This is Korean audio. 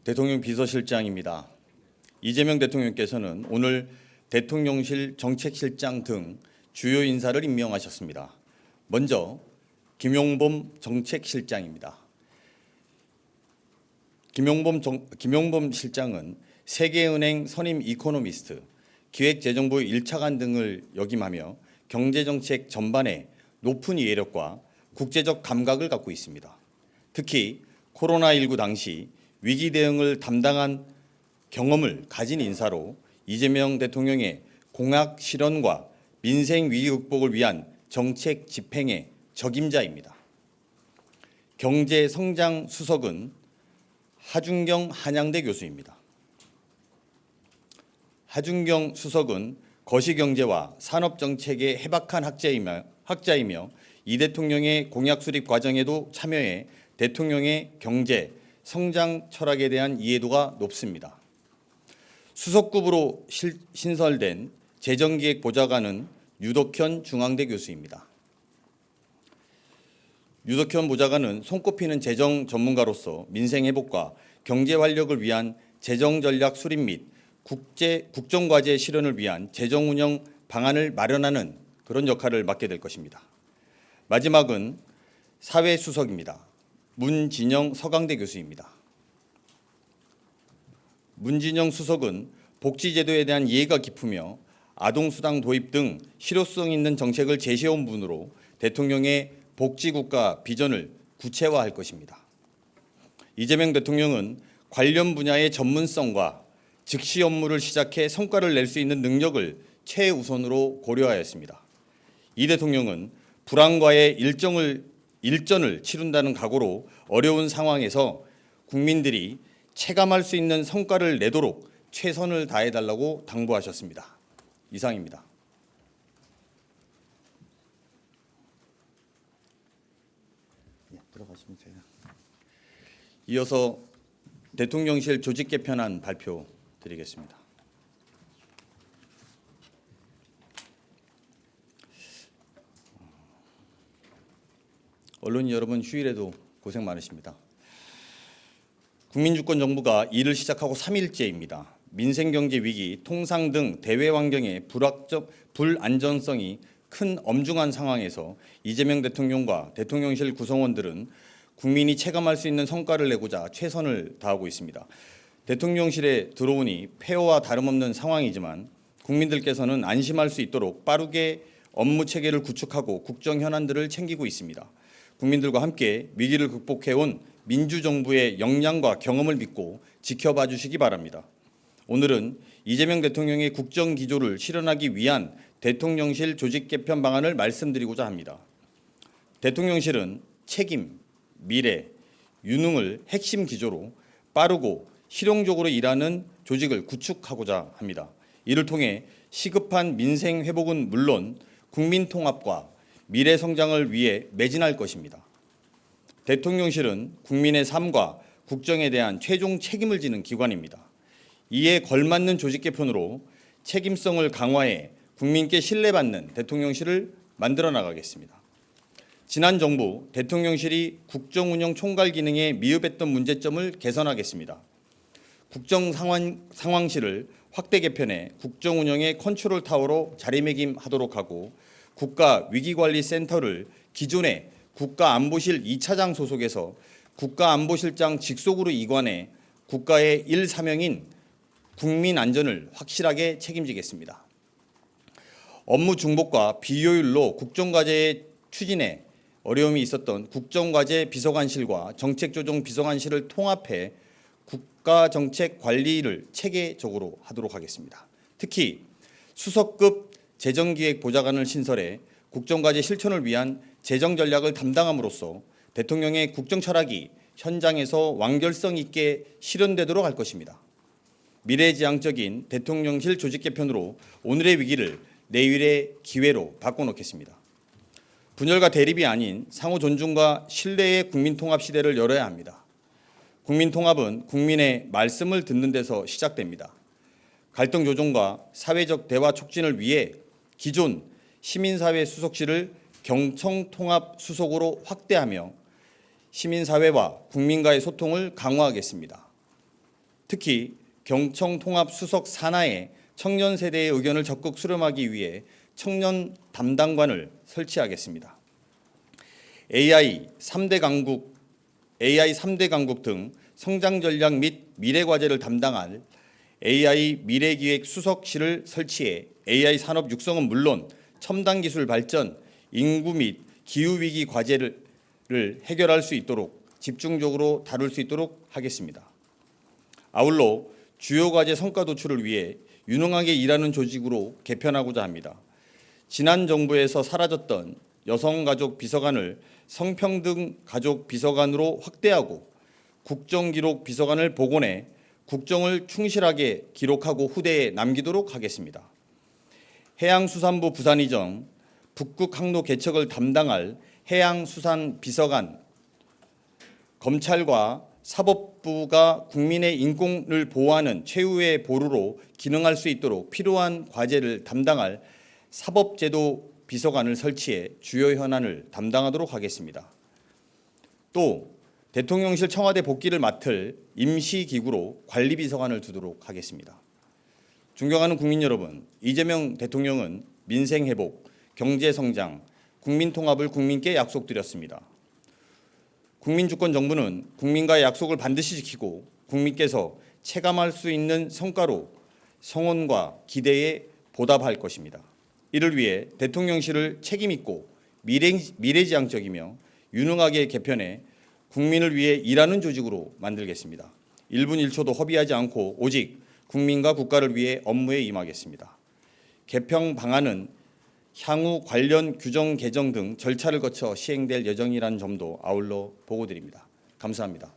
대통령 비서실장입니다. 이재명 대통령께서는 오늘 대통령실 정책실장 등 주요 인사를 임명하셨습니다. 먼저 김용범 정책실장입니다. 김용범 실장은 세계은행 선임 이코노미스트, 기획재정부 1차관 등을 역임하며 경제정책 전반에 높은 이해력과 국제적 감각을 갖고 있습니다. 특히 코로나19 당시 위기 대응을 담당한 경험을 가진 인사로 이재명 대통령의 공약 실현과 민생 위기 극복을 위한 정책 집행의 적임자입니다. 경제성장 수석은 하준경 한양대 교수입니다. 하준경 수석은 거시경제와 산업정책의 해박한 학자이며 이 대통령의 공약 수립 과정에도 참여해 대통령의 경제, 성장 철학에 대한 이해도가 높습니다. 수석급으로 신설된 재정기획보좌관은 유덕현 중앙대 교수입니다. 유덕현 보좌관은 손꼽히는 재정 전문가로서 민생 회복과 경제 활력을 위한 재정 전략 수립 및 국정과제 실현을 위한 재정 운영 방안을 마련하는 그런 역할을 맡게 될 것입니다. 마지막은 사회수석입니다. 문진영 서강대 교수입니다. 문진영 수석은 복지제도에 대한 이해가 깊으며 아동수당 도입 등 실효성 있는 정책을 제시해온 분으로 대통령의 복지국가 비전을 구체화할 것입니다. 이재명 대통령은 관련 분야의 전문성과 즉시 업무를 시작해 성과를 낼 수 있는 능력을 최우선으로 고려하였습니다. 이 대통령은 불안과의 일전을 치른다는 각오로 어려운 상황에서 국민들이 체감할 수 있는 성과를 내도록 최선을 다해달라고 당부하셨습니다. 이상입니다. 들어가시면 돼요. 이어서 대통령실 조직 개편안 발표 드리겠습니다. 언론인 여러분, 휴일에도 고생 많으십니다. 국민주권정부가 일을 시작하고 3일째입니다. 민생경제 위기, 통상 등 대외 환경의 불안정성이 큰 엄중한 상황에서 이재명 대통령과 대통령실 구성원들은 국민이 체감할 수 있는 성과를 내고자 최선을 다하고 있습니다. 대통령실에 들어오니 폐허와 다름없는 상황이지만 국민들께서는 안심할 수 있도록 빠르게 업무 체계를 구축하고 국정 현안들을 챙기고 있습니다. 국민들과 함께 위기를 극복해온 민주정부의 역량과 경험을 믿고 지켜봐 주시기 바랍니다. 오늘은 이재명 대통령의 국정기조를 실현하기 위한 대통령실 조직 개편 방안을 말씀드리고자 합니다. 대통령실은 책임, 미래, 유능을 핵심 기조로 빠르고 실용적으로 일하는 조직을 구축하고자 합니다. 이를 통해 시급한 민생 회복은 물론 국민 통합과 미래 성장을 위해 매진할 것입니다. 대통령실은 국민의 삶과 국정에 대한 최종 책임을 지는 기관입니다. 이에 걸맞는 조직 개편으로 책임성을 강화해 국민께 신뢰받는 대통령실을 만들어 나가겠습니다. 지난 정부 대통령실이 국정운영 총괄 기능에 미흡했던 문제점을 개선하겠습니다. 국정상황실을 확대 개편해 국정운영의 컨트롤 타워로 자리매김하도록 하고 국가위기관리센터를 기존의 국가안보실 2차장 소속에서 국가안보실장 직속으로 이관해 국가의 1사명인 국민 안전을 확실하게 책임지겠습니다. 업무 중복과 비효율로 국정과제 추진에 어려움이 있었던 국정과제 비서관실과 정책조정 비서관실을 통합해 국가정책 관리를 체계적으로 하도록 하겠습니다. 특히 수석급 재정기획보좌관을 신설해 국정과제 실천을 위한 재정 전략을 담당함으로써 대통령의 국정 철학이 현장에서 완결성 있게 실현되도록 할 것입니다. 미래지향적인 대통령실 조직 개편으로 오늘의 위기를 내일의 기회로 바꿔놓겠습니다. 분열과 대립이 아닌 상호 존중과 신뢰의 국민통합 시대를 열어야 합니다. 국민통합은 국민의 말씀을 듣는 데서 시작됩니다. 갈등 조정과 사회적 대화 촉진을 위해 기존 시민사회 수석실을 경청통합 수석으로 확대하며 시민사회와 국민과의 소통을 강화하겠습니다. 특히 경청통합수석 산하에 청년 세대의 의견을 적극 수렴하기 위해 청년 담당관을 설치하겠습니다. AI 3대 강국 등 성장 전략 및 미래 과제를 담당할 AI 미래기획 수석실을 설치해 AI 산업 육성은 물론 첨단 기술 발전, 인구 및 기후 위기 과제를 해결할 수 있도록 집중적으로 다룰 수 있도록 하겠습니다. 아울러 주요 과제 성과 도출을 위해 유능하게 일하는 조직으로 개편하고자 합니다. 지난 정부에서 사라졌던 여성가족 비서관을 성평등 가족 비서관으로 확대하고 국정기록 비서관을 복원해 국정을 충실하게 기록하고 후대에 남기도록 하겠습니다. 해양수산부 부산이정, 북극 항로 개척을 담당할 해양수산비서관, 검찰과 사법부가 국민의 인권을 보호하는 최후의 보루로 기능할 수 있도록 필요한 과제를 담당할 사법제도 비서관을 설치해 주요 현안을 담당하도록 하겠습니다. 또 대통령실 청와대 복귀를 맡을 임시기구로 관리비서관을 두도록 하겠습니다. 존경하는 국민 여러분, 이재명 대통령은 민생회복, 경제성장, 국민통합을 국민께 약속드렸습니다. 국민주권정부는 국민과의 약속을 반드시 지키고 국민께서 체감할 수 있는 성과로 성원과 기대에 보답할 것입니다. 이를 위해 대통령실을 책임있고 미래지향적이며 유능하게 개편해 국민을 위해 일하는 조직으로 만들겠습니다. 1분 1초도 허비하지 않고 오직 국민과 국가를 위해 업무에 임하겠습니다. 개편 방안은 향후 관련 규정 개정 등 절차를 거쳐 시행될 예정이라는 점도 아울러 보고드립니다. 감사합니다.